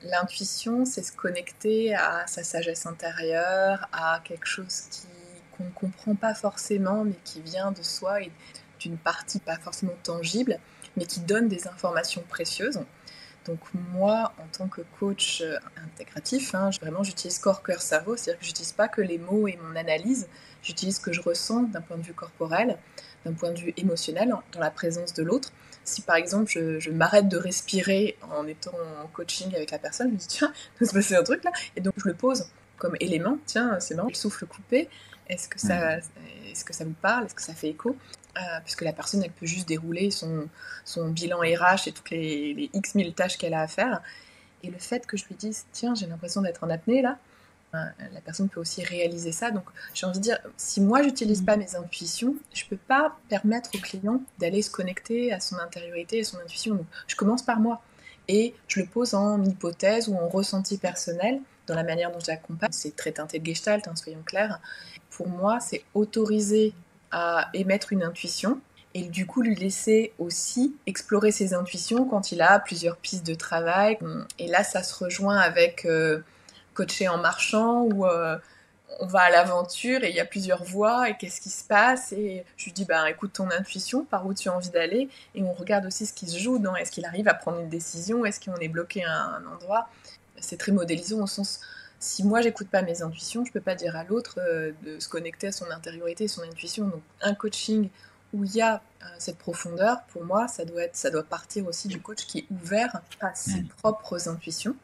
L'intuition, c'est se connecter à sa sagesse intérieure, à quelque chose qu'on ne comprend pas forcément, mais qui vient de soi et d'une partie pas forcément tangible, mais qui donne des informations précieuses. Donc moi, en tant que coach intégratif, vraiment j'utilise corps, cœur, cerveau, c'est-à-dire que j'utilise pas que les mots et mon analyse, j'utilise ce que je ressens d'un point de vue corporel, d'un point de vue émotionnel, dans la présence de l'autre. Si par exemple je m'arrête de respirer en étant en coaching avec la personne, je me dis tiens, il va se passer un truc là, et donc je le pose comme élément, tiens c'est marrant, le souffle coupé, est-ce que ça vous parle, est-ce que ça fait écho, puisque la personne elle peut juste dérouler son bilan RH et toutes les X mille tâches qu'elle a à faire. Et le fait que je lui dise, tiens, j'ai l'impression d'être en apnée là, la personne peut aussi réaliser ça. Donc j'ai envie de dire, si moi j'utilise pas mes intuitions, je peux pas permettre au client d'aller se connecter à son intériorité et son intuition. Donc je commence par moi et je le pose en hypothèse ou en ressenti personnel dans la manière dont je l'accompagne. C'est très teinté de Gestalt, soyons clairs. Pour moi, c'est autoriser à émettre une intuition et du coup lui laisser aussi explorer ses intuitions quand il a plusieurs pistes de travail. Et là, ça se rejoint avec coacher en marchant où on va à l'aventure et il y a plusieurs voies et qu'est-ce qui se passe, et je lui dis écoute ton intuition, par où tu as envie d'aller, et on regarde aussi ce qui se joue dans est-ce qu'il arrive à prendre une décision, est-ce qu'on est bloqué à un endroit. C'est très modélisant au sens, si moi j'écoute pas mes intuitions, je peux pas dire à l'autre de se connecter à son intériorité et son intuition. Donc un coaching où il y a cette profondeur, pour moi ça doit partir aussi du coach qui est ouvert à ses propres intuitions